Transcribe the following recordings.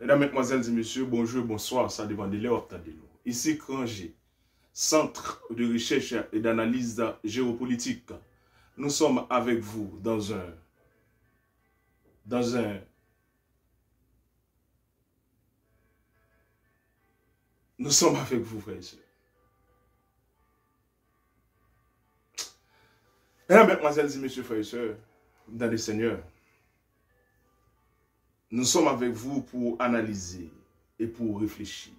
Mesdames, Mesdemoiselles et Messieurs, bonjour, bonsoir, ça dépend de l'heure, attendez-nous. Ici Krangé, Centre de recherche et d'analyse géopolitique. Nous sommes avec vous nous sommes avec vous, frères et sœurs. Mesdames, Mesdemoiselles et Messieurs, frères et sœurs, dans le Seigneur, nous sommes avec vous pour analyser et pour réfléchir.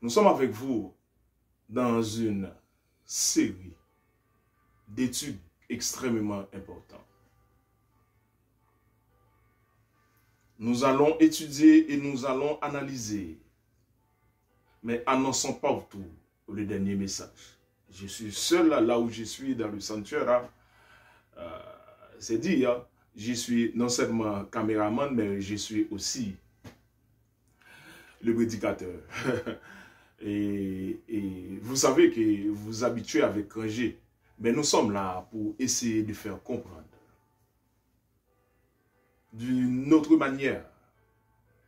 Nous sommes avec vous dans une série d'études extrêmement importantes. Nous allons étudier et nous allons analyser, mais annonçons partout le dernier message. Je suis seul là où je suis dans le sanctuaire. C'est dit, je suis non seulement caméraman, mais je suis aussi le prédicateur. et vous savez que vous habituez avec Krangé, mais nous sommes là pour essayer de faire comprendre d'une autre manière,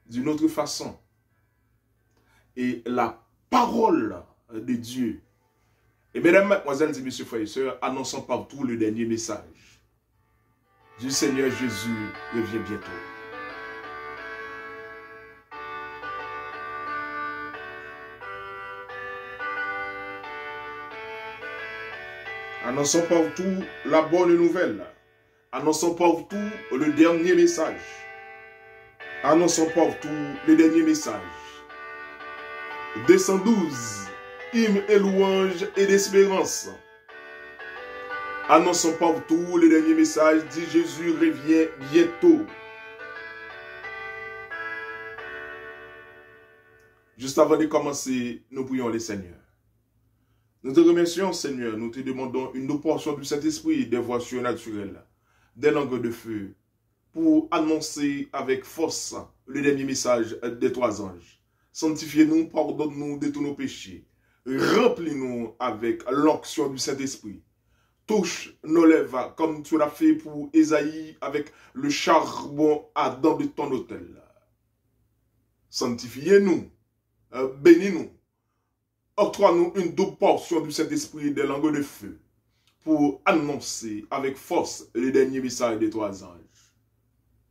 d'une autre façon. Et la parole de Dieu. Et mesdames, mademoiselles et messieurs, frères et sœurs, annonçons partout le dernier message du Seigneur Jésus revient bientôt. Annonçons partout la bonne nouvelle. Annonçons partout le dernier message. Annonçons partout le dernier message. 212, hymnes et louanges et d'espérance. Annonçons partout le dernier message, dit Jésus revient bientôt. Juste avant de commencer, nous prions le Seigneur. Nous te remercions, Seigneur, nous te demandons une portion du Saint-Esprit, des voix surnaturelles, des langues de feu, pour annoncer avec force le dernier message des trois anges. Sanctifiez-nous, pardonne-nous de tous nos péchés. Remplis-nous avec l'onction du Saint-Esprit. Touche nos lèvres comme tu l'as fait pour Ésaïe avec le charbon ardent de ton autel. Sanctifiez-nous, bénis-nous. Octroie-nous une double portion du Saint-Esprit des langues de feu pour annoncer avec force le dernier message des trois anges.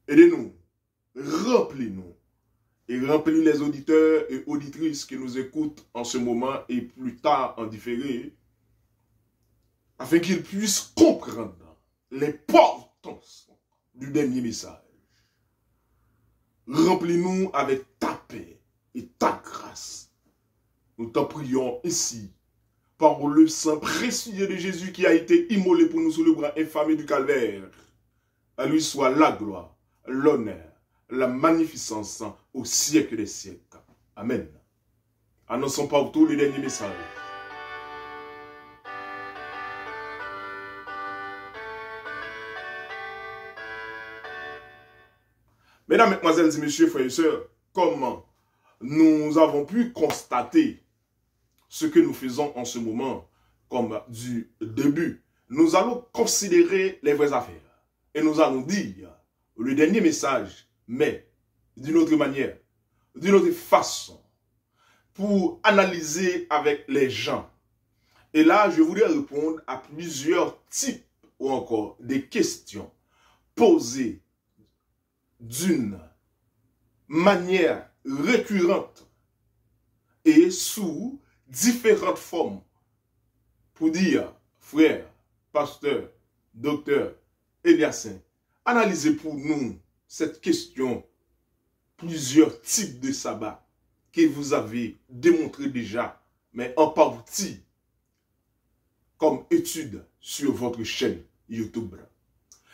Aidez-nous, remplis-nous et remplis les auditeurs et auditrices qui nous écoutent en ce moment et plus tard en différé, afin qu'ils puissent comprendre l'importance du dernier message. Remplis-nous avec ta paix et ta grâce. Nous t'en prions ici, par le sang précieux de Jésus qui a été immolé pour nous sous le bras infamé du calvaire. À lui soit la gloire, l'honneur, la magnificence au siècle des siècles. Amen. Annonçons partout le dernier message. Mesdames, Mesdemoiselles et Messieurs, frères et sœurs, comment nous avons pu constater ce que nous faisons en ce moment comme du début, nous allons considérer les vraies affaires. Et nous allons dire le dernier message, mais d'une autre manière, d'une autre façon, pour analyser avec les gens. Et là, je voudrais répondre à plusieurs types ou encore des questions posées d'une manière récurrente et sous différentes formes pour dire, frère, pasteur, docteur, Eliassin, analysez pour nous cette question, plusieurs types de sabbat que vous avez démontré déjà, mais en partie comme étude sur votre chaîne YouTube.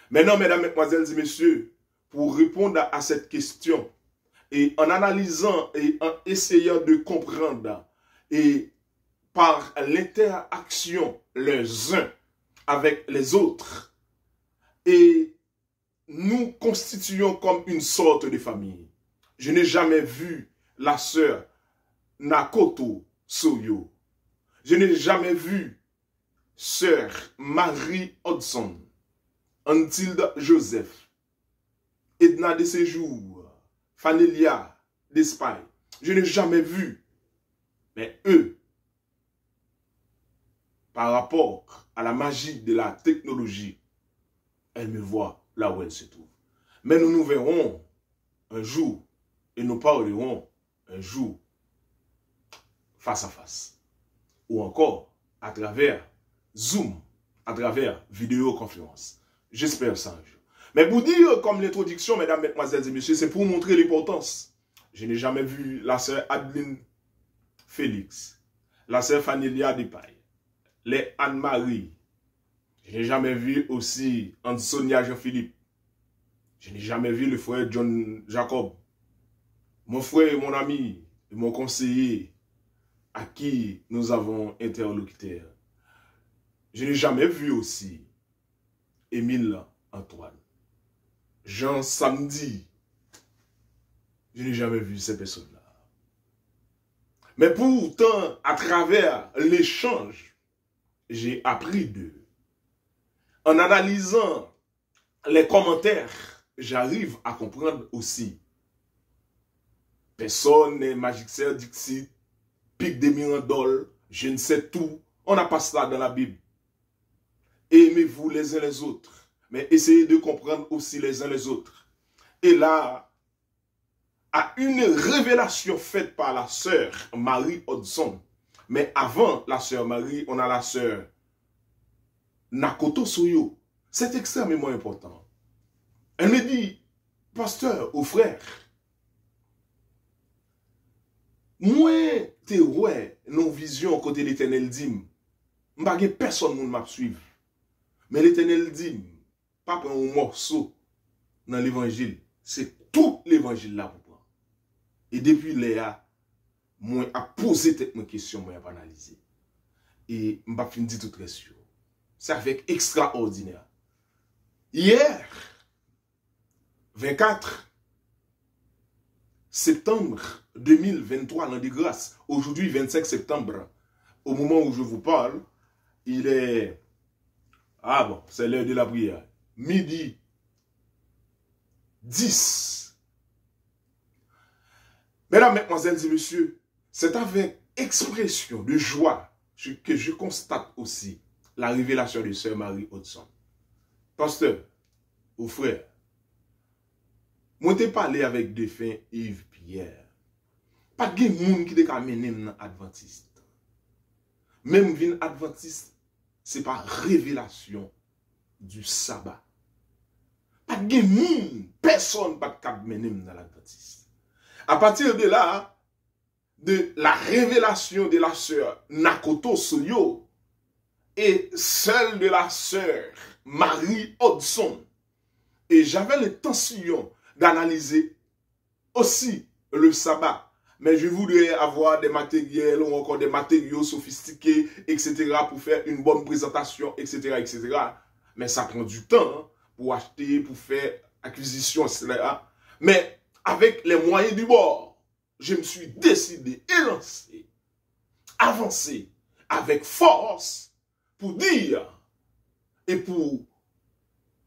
Maintenant, mesdames, mesdemoiselles et messieurs, pour répondre à cette question, et en analysant et en essayant de comprendre, et par l'interaction les uns avec les autres, et nous constituons comme une sorte de famille. Je n'ai jamais vu la sœur Nakoto Soyo. Je n'ai jamais vu sœur Marie Hodson, Antilde Joseph, Edna de Séjour, Fanelia d'Espagne, je n'ai jamais vu. Mais eux, par rapport à la magie de la technologie, elles me voient là où elles se trouvent. Mais nous nous verrons un jour et nous parlerons un jour face à face. Ou encore à travers Zoom, à travers vidéoconférence. J'espère ça un jour. Mais pour dire, comme l'introduction, mesdames, mesdemoiselles et messieurs, c'est pour montrer l'importance. Je n'ai jamais vu la sœur Adeline Félix, la sœur Fanelia Despailles, les Anne-Marie. Je n'ai jamais vu aussi Ansonia Jean-Philippe. Je n'ai jamais vu le frère John Jacob. Mon frère et mon ami, et mon conseiller, à qui nous avons interlocuteur. Je n'ai jamais vu aussi Émile Antoine. Jean Samedi. Je n'ai jamais vu ces personnes-là. Mais pourtant, à travers l'échange, j'ai appris d'eux. En analysant les commentaires, j'arrive à comprendre aussi. Personne n'est magicien Dixit, pic des mirandoles, je ne sais tout. On n'a pas cela dans la Bible. Aimez-vous les uns les autres, mais essayez de comprendre aussi les uns les autres. Et là, à une révélation faite par la sœur Marie Hodson. Mais avant la sœur Marie, on a la sœur Nakoto Soyo. C'est extrêmement important. Elle me dit, pasteur ou frère, moi, t'es ouais, nos visions côté l'Éternel dit, m'bagé personne ne m'a suivre. Mais l'Éternel dit, pas prendre un morceau dans l'évangile, c'est tout l'évangile là pour prendre. Et depuis là, moi, a posé cette question, moi, a analysé. Et m'a fin dit tout très sûr. C'est avec extraordinaire. Hier, 24 septembre 2023, l'an de grâce. Aujourd'hui, 25 septembre. Au moment où je vous parle, il est... Ah bon, c'est l'heure de la prière. Midi 10. Mesdames, mesdemoiselles et messieurs, c'est avec expression de joie que je constate aussi la révélation de sœur Marie Hodson. Pasteur, ou frère, moi t'ai parlé avec défunt Yves Pierre. Pas de monde qui te amené dans Adventiste. Même vin Adventiste, c'est pas révélation du sabbat. Pas de monde, personne pas de mener dans l'Adventiste. À partir de là, de la révélation de la sœur Nakoto Soyo et celle de la sœur Marie Hodson. Et j'avais l'intention d'analyser aussi le sabbat. Mais je voudrais avoir des matériels ou encore des matériaux sophistiqués, etc. pour faire une bonne présentation, etc. etc. Mais ça prend du temps pour acheter, pour faire acquisition, etc. Mais avec les moyens du bord, je me suis décidé et lancé, avancer avec force pour dire et pour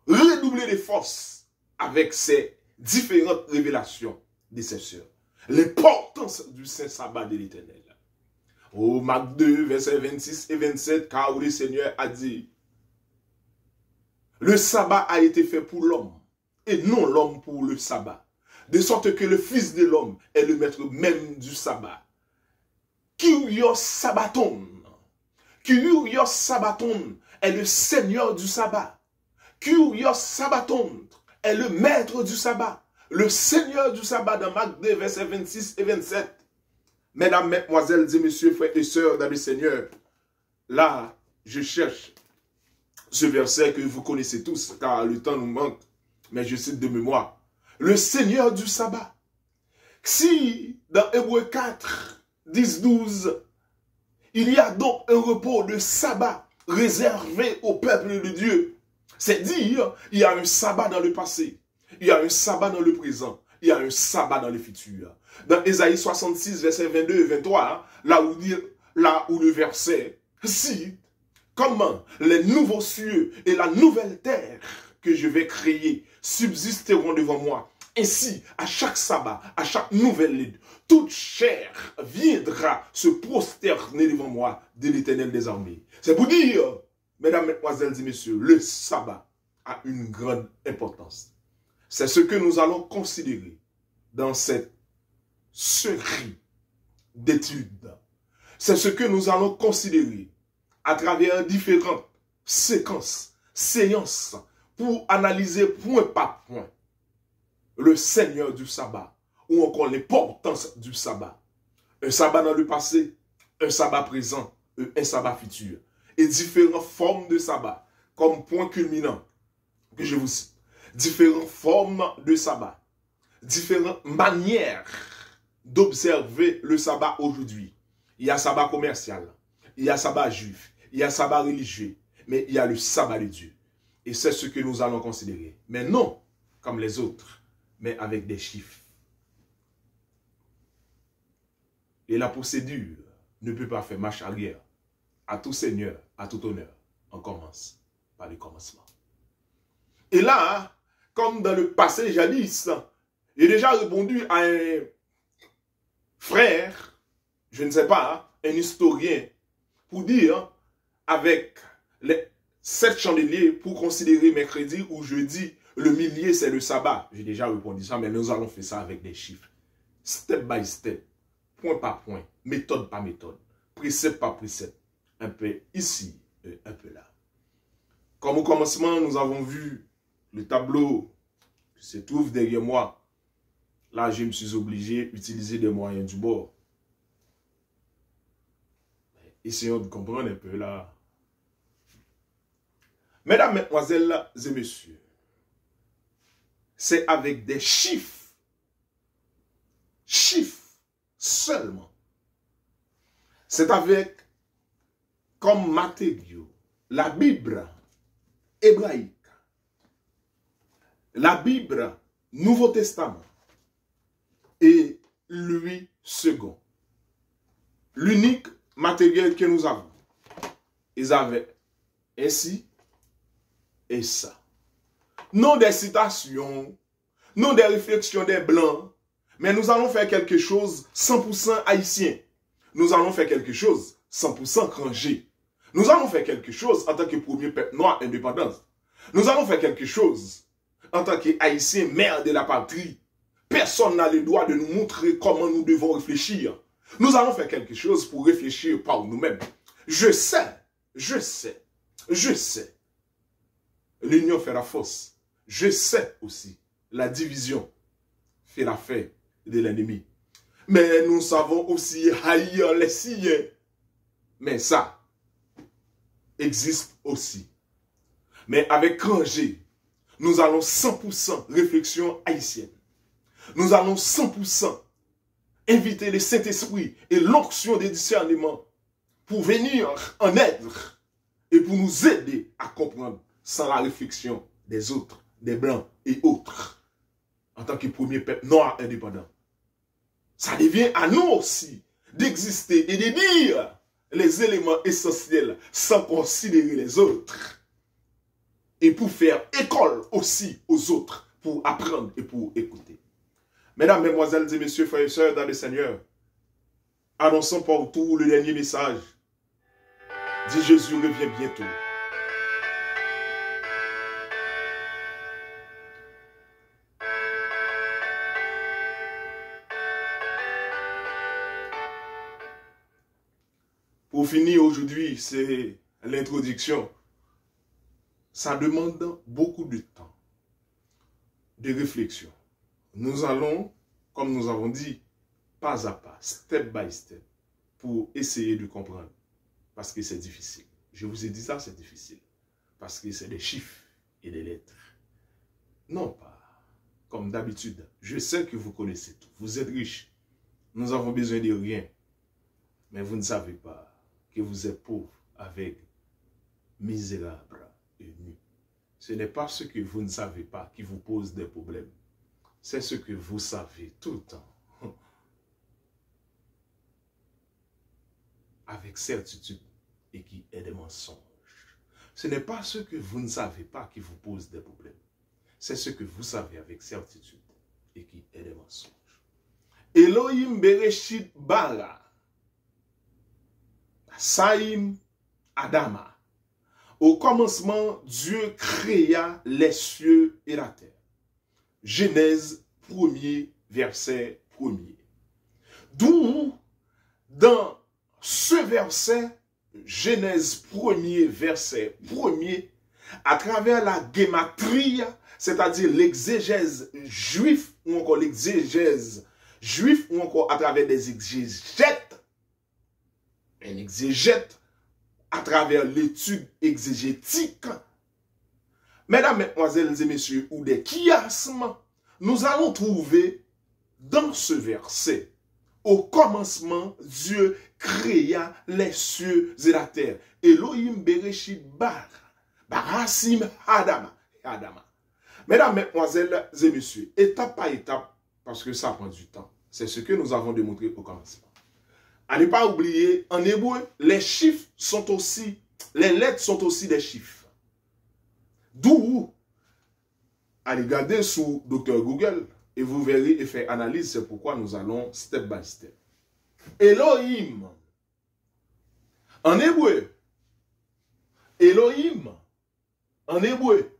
redoubler les forces avec ces différentes révélations de ces sœurs. L'importance du Saint Sabbat de l'Éternel. Au Marc 2, versets 26 et 27, car le Seigneur a dit, le sabbat a été fait pour l'homme, et non l'homme pour le sabbat. De sorte que le Fils de l'homme est le maître même du sabbat. Kyrios Sabbaton. Kyrios Sabbaton est le Seigneur du sabbat. Kyrios Sabbaton est le maître du sabbat. Le Seigneur du sabbat dans Marc 2, versets 26 et 27. Mesdames, mesdemoiselles et messieurs, frères et sœurs dans le Seigneur, là, je cherche ce verset que vous connaissez tous, car le temps nous manque, mais je cite de mémoire. Le Seigneur du sabbat. Si, dans Hébreux 4, 10, 12, il y a donc un repos de sabbat réservé au peuple de Dieu, c'est dire, il y a un sabbat dans le passé, il y a un sabbat dans le présent, il y a un sabbat dans le futur. Dans Ésaïe 66, verset 22 et 23, là où le verset cite comment les nouveaux cieux et la nouvelle terre que je vais créer subsisteront devant moi. ainsi, à chaque sabbat, à chaque nouvelle lune, toute chair viendra se prosterner devant moi de l'Éternel des armées. C'est pour dire, mesdames, mesdemoiselles et messieurs, le sabbat a une grande importance. C'est ce que nous allons considérer dans cette série d'études. C'est ce que nous allons considérer à travers différentes séquences, séances, pour analyser point par point le Seigneur du sabbat, ou encore l'importance du sabbat. Un sabbat dans le passé, un sabbat présent, un sabbat futur. Et différentes formes de sabbat, comme point culminant, que je vous cite. Différentes formes de sabbat, différentes manières d'observer le sabbat aujourd'hui. Il y a sabbat commercial, il y a sabbat juif, il y a sabbat religieux, mais il y a le sabbat de Dieu. Et c'est ce que nous allons considérer. Mais non comme les autres, mais avec des chiffres. Et la procédure ne peut pas faire marche arrière. À tout seigneur, à tout honneur, on commence par le commencement. Et là, comme dans le passé jadis, j'ai déjà répondu à un frère, je ne sais pas, un historien, pour dire, avec les 7 chandeliers, pour considérer mercredi ou jeudi, le millier c'est le sabbat. J'ai déjà répondu ça, mais nous allons faire ça avec des chiffres. Step by step, point par point, méthode par méthode, précepte par précepte, un peu ici et un peu là. Comme au commencement, nous avons vu le tableau qui se trouve derrière moi. Là, je me suis obligé d'utiliser des moyens du bord. Essayons de comprendre un peu là. Mesdames, mesdemoiselles et messieurs, c'est avec des chiffres seulement. C'est avec comme matériau la Bible hébraïque, la Bible Nouveau Testament et Louis II. L'unique matériel que nous avons. Ils avaient ainsi et ça. Non des citations, non des réflexions des Blancs, mais nous allons faire quelque chose 100% haïtien. Nous allons faire quelque chose 100% rangé. Nous allons faire quelque chose en tant que premier peuple noir indépendant. Nous allons faire quelque chose en tant qu'haïtien, mère de la patrie. Personne n'a le droit de nous montrer comment nous devons réfléchir. Nous allons faire quelque chose pour réfléchir par nous-mêmes. Je sais. L'union fait la force. Je sais aussi. La division fait l'affaire de l'ennemi. Mais nous savons aussi haïr les siens. Mais ça existe aussi. Mais avec Rangé, nous allons 100% réflexion haïtienne. Nous allons 100% inviter le Saint-Esprit et l'onction des discernements pour venir en aide et pour nous aider à comprendre sans la réflexion des autres, des Blancs et autres, en tant que premier peuple noir indépendant. Ça devient à nous aussi d'exister et de dire les éléments essentiels sans considérer les autres. Et pour faire école aussi aux autres, pour apprendre et pour écouter. Mesdames, mesdemoiselles et messieurs, frères et sœurs dans le Seigneur, annonçons partout le dernier message. Dit Jésus revient bientôt. Pour finir aujourd'hui, c'est l'introduction. Ça demande beaucoup de temps, de réflexion. Nous allons, comme nous avons dit, pas à pas, step by step, pour essayer de comprendre. Parce que c'est difficile. Je vous ai dit ça, c'est difficile. Parce que c'est des chiffres et des lettres. Non pas, comme d'habitude. Je sais que vous connaissez tout. Vous êtes riches. Nous avons besoin de rien. Mais vous ne savez pas que vous êtes pauvres avec misérables et nus. Ce n'est pas ce que vous ne savez pas qui vous pose des problèmes. C'est ce que vous savez tout le temps. Avec certitude et qui est des mensonges. Ce n'est pas ce que vous ne savez pas qui vous pose des problèmes. C'est ce que vous savez avec certitude et qui est des mensonges. Elohim Bereshit bara, Saïm Adama. Au commencement, Dieu créa les cieux et la terre. Genèse 1er, verset 1er. D'où, dans ce verset, Genèse 1er, verset 1er, à travers la guématrie, c'est-à-dire l'exégèse juif, ou encore l'exégèse juif, ou encore à travers des exégètes, un exégète, à travers l'étude exégétique, mesdames, mesdemoiselles et messieurs, ou des chiasmes, nous allons trouver dans ce verset, au commencement, Dieu créa les cieux et la terre. Elohim Bereshit bara, Barasim Adama. Mesdames, mesdemoiselles et messieurs, étape par étape, parce que ça prend du temps, c'est ce que nous avons démontré au commencement. À ne pas oublier, en hébreu, les chiffres sont aussi, les lettres sont aussi des chiffres. D'où, allez regarder sous Dr Google et vous verrez et faire analyse, c'est pourquoi nous allons step by step. Elohim, en hébreu, Elohim, en hébreu,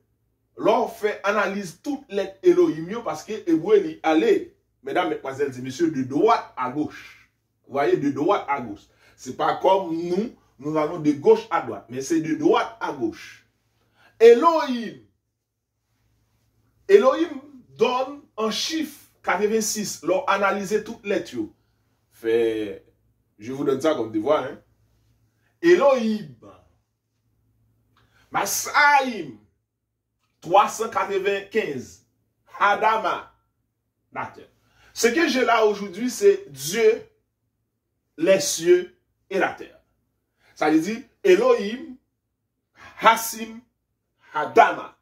l'on fait analyse toutes les Elohim parce que hébreu est allé, mesdames, mesdemoiselles et messieurs, de droite à gauche. Vous voyez, de droite à gauche. Ce n'est pas comme nous allons de gauche à droite, mais c'est de droite à gauche. Elohim. Elohim donne un chiffre 86. L'on analyse toutes les tuyaux. Je vous donne ça comme devoir. Hein? Elohim. Masaïm. 395. Adama. Ce que j'ai là aujourd'hui, c'est Dieu, les cieux et la terre. Ça veut dire Elohim, Hassim, Adama.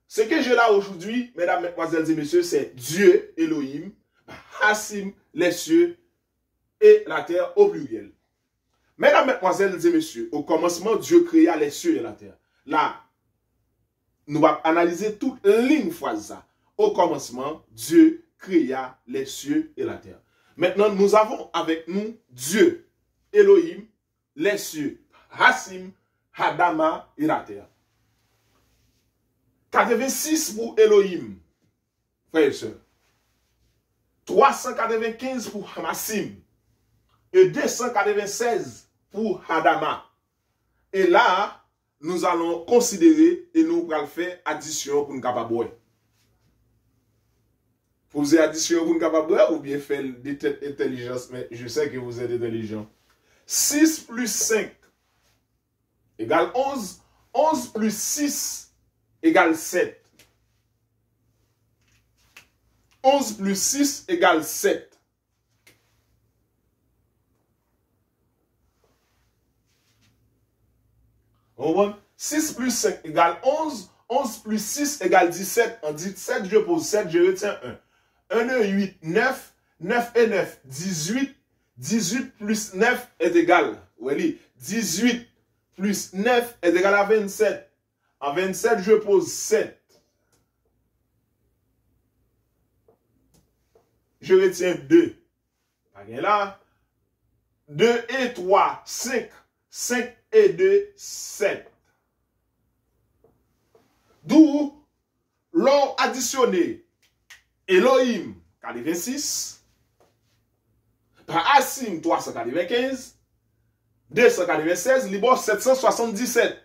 Ce que j'ai là aujourd'hui, mesdames, mesdemoiselles et messieurs, c'est Dieu, Elohim, Hassim, les cieux et la terre au pluriel. Mesdames, mesdemoiselles et messieurs, au commencement, Dieu créa les cieux et la terre. Là, nous allons analyser toute ligne phrase ça. Au commencement, Dieu créa les cieux et la terre. Maintenant, nous avons avec nous Dieu, Elohim, les cieux, Hassim, Adama et la terre. 86 pour Elohim, frères et sœurs. 395 pour Hassim. Et 296 pour Adama. Et là, nous allons considérer et nous allons faire addition pour nous capables. Vous avez addition pour nous capables ou bien faire des têtes intelligence, mais je sais que vous êtes intelligent. 6 plus 5 égale 11. 11 plus 6 égale 7. 11 plus 6 égale 7. On voit 6 plus 5 égale 11. 11 plus 6 égale 17. En 17, je pose 7, je retiens 1. 1 et 8, 9. 9 et 9, 18. 18 plus 9 est égal. Oui, 18 plus 9 est égal à 27. En 27, je pose 7. Je retiens 2. Là, 2 et 3, 5. 5 et 2, 7. D'où l'on additionné Elohim 86 par Hassim 395, 296, libre 777.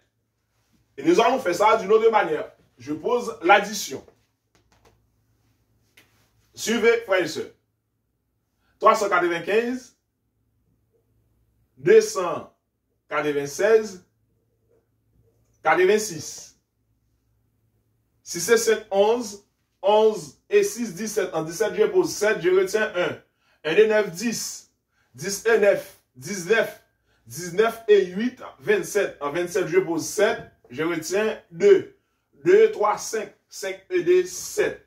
Et nous allons faire ça d'une autre manière. Je pose l'addition. Suivez, frères et sœurs. 395, 296, 86. Si c'est 7, 11, 11 et 6, 17. En 17, je pose 7, je retiens 1. 1 et 9, 10. 10 et 9, 19. 19 et 8, 27. En 27, je pose 7, je retiens 2. 2, 3, 5. 5 et 2, 7.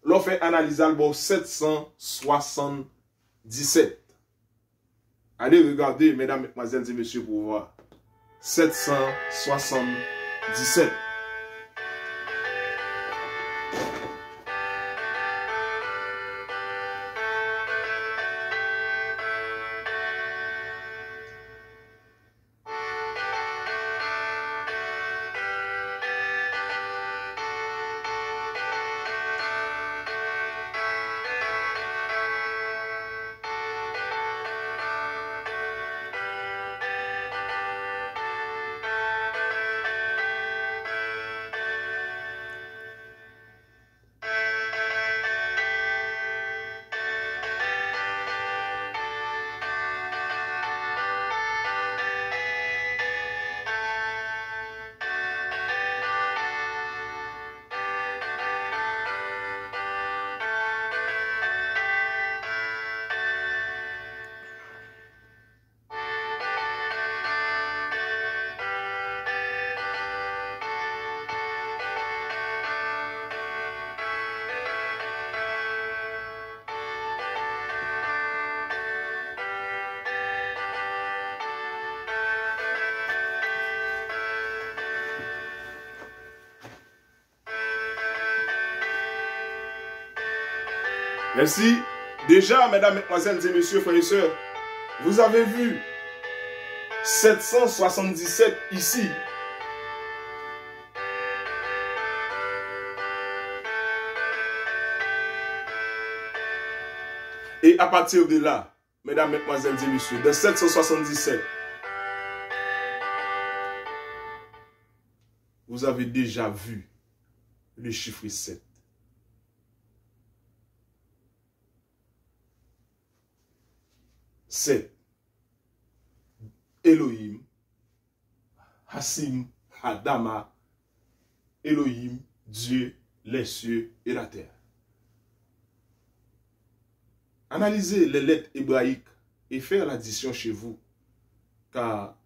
L'on fait analyser le 777. Allez regarder, mesdames, mesdemoiselles et messieurs, pour voir. 777. Merci. Déjà, mesdames, mesdemoiselles et messieurs, frères et sœurs, vous avez vu 777 ici. Et à partir de là, mesdames, mesdemoiselles et messieurs, de 777, vous avez déjà vu le chiffre 7. C'est Elohim, Hassim, Adama, Elohim, Dieu, les cieux et la terre. Analysez les lettres hébraïques et faire l'addition chez vous, car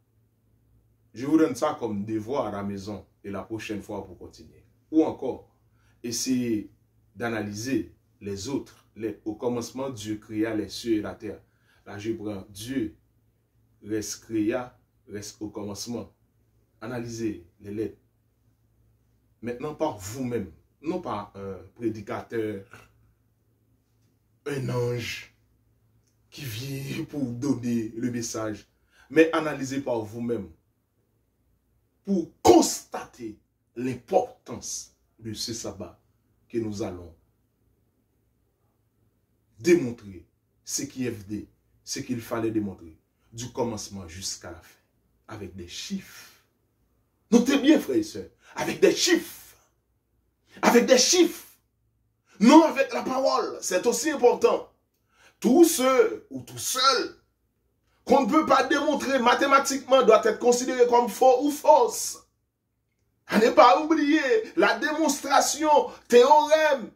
je vous donne ça comme devoir à la maison et la prochaine fois pour continuer. Ou encore, essayez d'analyser les autres lettres. Au commencement, Dieu créa les cieux et la terre. Là, je prends Dieu, reste créa, reste au commencement. Analysez les lettres. Maintenant, par vous-même, non par un prédicateur, un ange qui vient pour donner le message, mais analysez par vous-même pour constater l'importance de ce sabbat que nous allons démontrer ce qui est FD, ce qu'il fallait démontrer du commencement jusqu'à la fin, avec des chiffres. Notez bien, frères et sœurs, avec des chiffres. Avec des chiffres. Non avec la parole, c'est aussi important. Tous ceux ou tout seul qu'on ne peut pas démontrer mathématiquement doit être considéré comme faux ou fausse. À ne pas oublier la démonstration, théorème.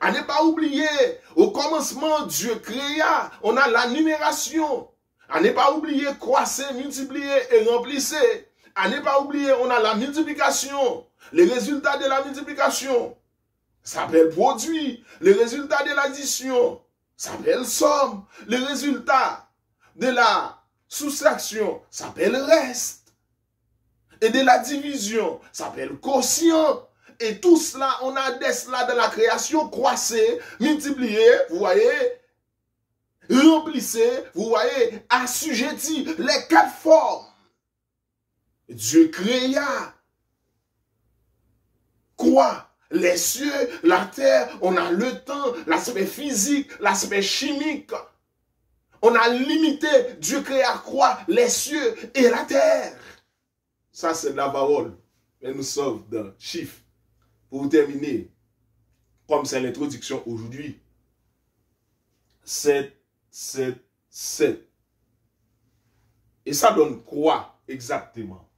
À ne pas oublier, au commencement, Dieu créa, on a la numération. À ne pas oublier, croissez, multipliez et remplissez. À ne pas oublier, on a la multiplication. Les résultats de la multiplication s'appellent produit. Les résultats de l'addition s'appellent somme. Les résultats de la soustraction s'appellent reste. Et de la division s'appelle quotient. Et tout cela, on a des cela dans la création, croissez, multipliez, vous voyez, remplissez, vous voyez, assujetti, les quatre formes. Dieu créa quoi? Les cieux, la terre, on a le temps, l'aspect physique, l'aspect chimique. On a limité, Dieu créa quoi? Les cieux et la terre. Ça, c'est de la parole. Mais nous sommes dans le chiffre. Pour terminer, comme c'est l'introduction aujourd'hui, 7, 7, 7. Et ça donne quoi exactement?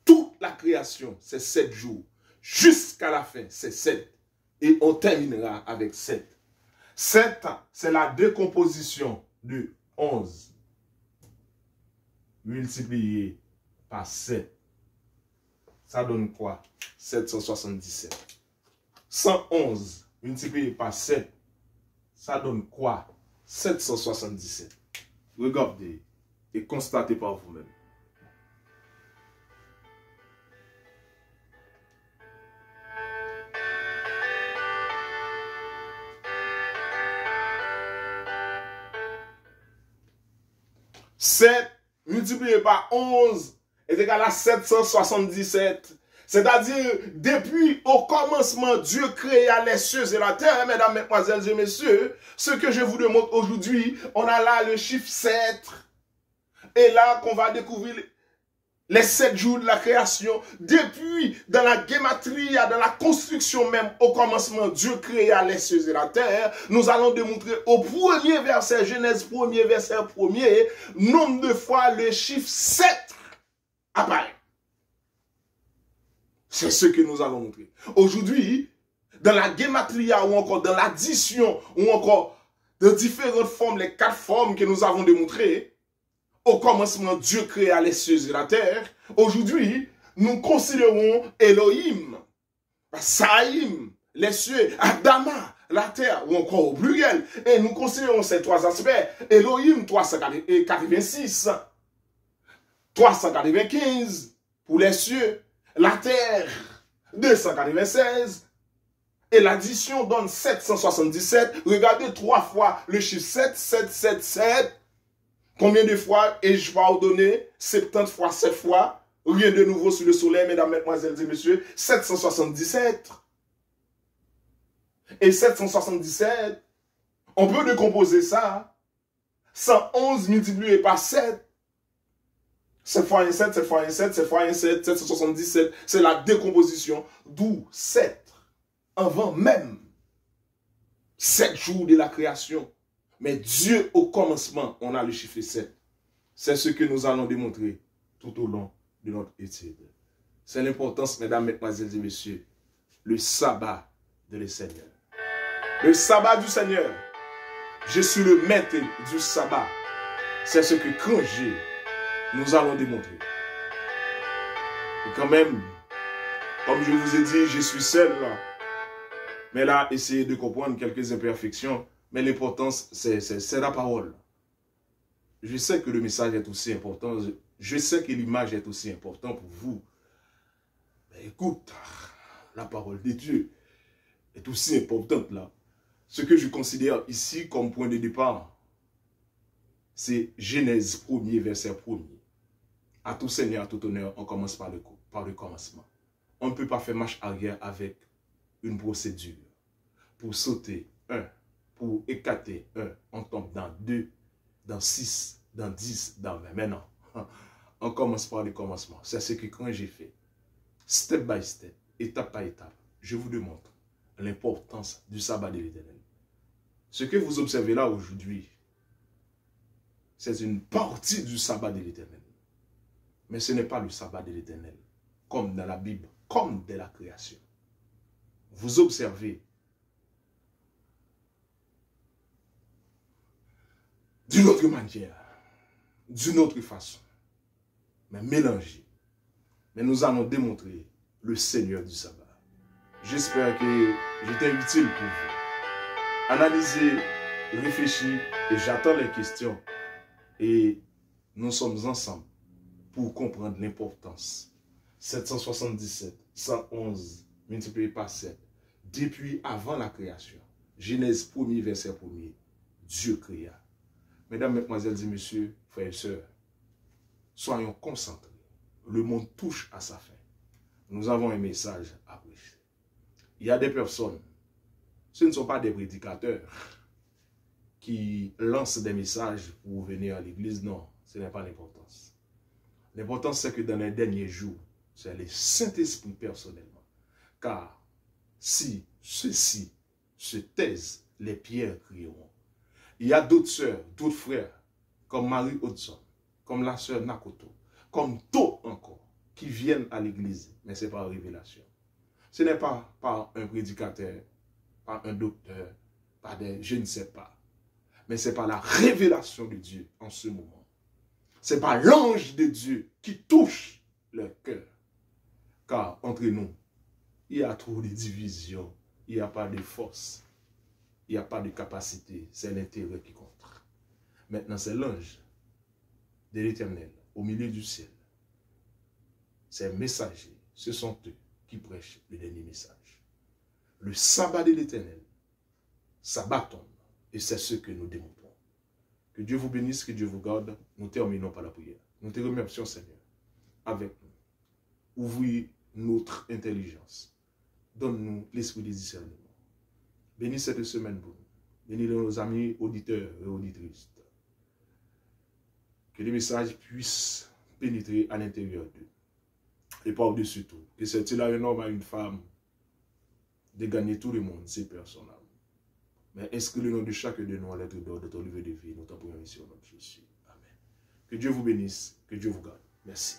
Toute la création, c'est 7 jours. Jusqu'à la fin, c'est 7. Et on terminera avec 7. 7, c'est la décomposition de 11 multiplié par 7. Ça donne quoi? 777. 111 multiplié par 7, ça donne quoi? 777. Regardez et constatez par vous-même. « 7 multiplié par 11 est égal à 777. C'est-à-dire, depuis au commencement, Dieu créa les cieux et la terre, mesdames, mesdemoiselles et messieurs. Ce que je vous démontre aujourd'hui, on a là le chiffre 7. Et là qu'on va découvrir les 7 jours de la création. Depuis, dans la gématria, dans la construction même, au commencement, Dieu créa les cieux et la terre. Nous allons démontrer au premier verset, Genèse 1er, verset 1er, nombre de fois le chiffre 7 apparaît. C'est ce que nous allons montrer. Aujourd'hui, dans la gématria ou encore dans l'addition ou encore de différentes formes, les 4 formes que nous avons démontrées, au commencement, Dieu créa les cieux et la terre. Aujourd'hui, nous considérons Elohim, Saïm, les cieux, Adama, la terre, ou encore au pluriel. Et nous considérons ces 3 aspects. Elohim, 386, 395 pour les cieux, la terre, 296, Et l'addition donne 777. Regardez 3 fois le chiffre 7, 7, 7, 7. Combien de fois ai-je pardonné? 70 fois 7 fois. Rien de nouveau sous le soleil, mesdames, mesdemoiselles et messieurs. 777. Et 777, on peut décomposer ça. 111 multiplié par 7. 7 fois 1, 7, 7 fois 1, 7, 7 fois 1, 7, 777. C'est la décomposition. D'où 7. Avant même 7 jours de la création. Mais Dieu, au commencement, on a le chiffre 7. C'est ce que nous allons démontrer tout au long de notre étude. C'est l'importance, mesdames, mesdemoiselles et messieurs, le sabbat de le Seigneur. Le sabbat du Seigneur. Je suis le maître du sabbat. C'est ce que Congé nous allons démontrer. Et quand même, comme je vous ai dit, je suis seul là. Mais là, essayez de comprendre quelques imperfections. Mais l'importance, c'est la parole. Je sais que le message est aussi important. Je sais que l'image est aussi importante pour vous. Mais écoute, la parole de Dieu est aussi importante là. Ce que je considère ici comme point de départ, c'est Genèse 1er, verset 1er. À tout Seigneur, à tout honneur, on commence par le commencement. On ne peut pas faire marche arrière avec une procédure. Pour sauter 1, pour écarter 1, on tombe dans 2, dans 6, dans 10, dans 20. Maintenant, on commence par le commencement. C'est ce que quand j'ai fait, step by step, étape par étape, je vous démontre l'importance du sabbat de l'Éternel. Ce que vous observez là aujourd'hui, c'est une partie du sabbat de l'Éternel. Mais ce n'est pas le sabbat de l'Éternel, comme dans la Bible, comme de la création. Vous observez d'une autre manière, d'une autre façon, mais mélangé. Mais nous allons démontrer le Seigneur du sabbat. J'espère que j'étais utile pour vous. Analysez, réfléchissez et j'attends les questions. Et nous sommes ensemble pour comprendre l'importance. 777, 111 multiplié par 7. Depuis avant la création. Genèse 1er, verset 1er. Dieu créa. Mesdames, mesdemoiselles et messieurs, frères et sœurs, soyons concentrés. Le monde touche à sa fin. Nous avons un message à prêcher. Il y a des personnes, ce ne sont pas des prédicateurs qui lancent des messages pour venir à l'église. Non, ce n'est pas l'importance. L'importance, c'est que dans les derniers jours, c'est le Saint-Esprit personnellement. Car si ceux-ci se taisent, les pierres crieront. Il y a d'autres sœurs, d'autres frères, comme Marie Hudson, comme la sœur Nakoto, comme d'autres encore, qui viennent à l'église, mais ce n'est pas révélation. Ce n'est pas par un prédicateur, par un docteur, par des je ne sais pas, mais c'est par la révélation de Dieu en ce moment. C'est par l'ange de Dieu qui touche leur cœur. Car entre nous, il y a trop de divisions, il n'y a pas de force, il n'y a pas de capacité, c'est l'intérêt qui compte. Maintenant, c'est l'ange de l'Éternel au milieu du ciel. Ces messagers, ce sont eux qui prêchent le dernier message. Le sabbat de l'Éternel, sabbaton, et c'est ce que nous démontrons. Que Dieu vous bénisse, que Dieu vous garde. Nous terminons par la prière. Nous te remercions, Seigneur, avec nous. Ouvrir notre intelligence. Donne-nous l'esprit de discernement. Bénis cette semaine pour nous. Bénis nos amis auditeurs et auditrices. Que les messages puissent pénétrer à l'intérieur d'eux. Et par-dessus tout, que c'est-il à un homme, à une femme, de gagner tout le monde, ces personnes-là. Mais inscris le nom de chacun de nous à l'être d'or de ton livre de vie. Nous t'en prions ici au nom de Jésus. Amen. Que Dieu vous bénisse, que Dieu vous garde. Merci.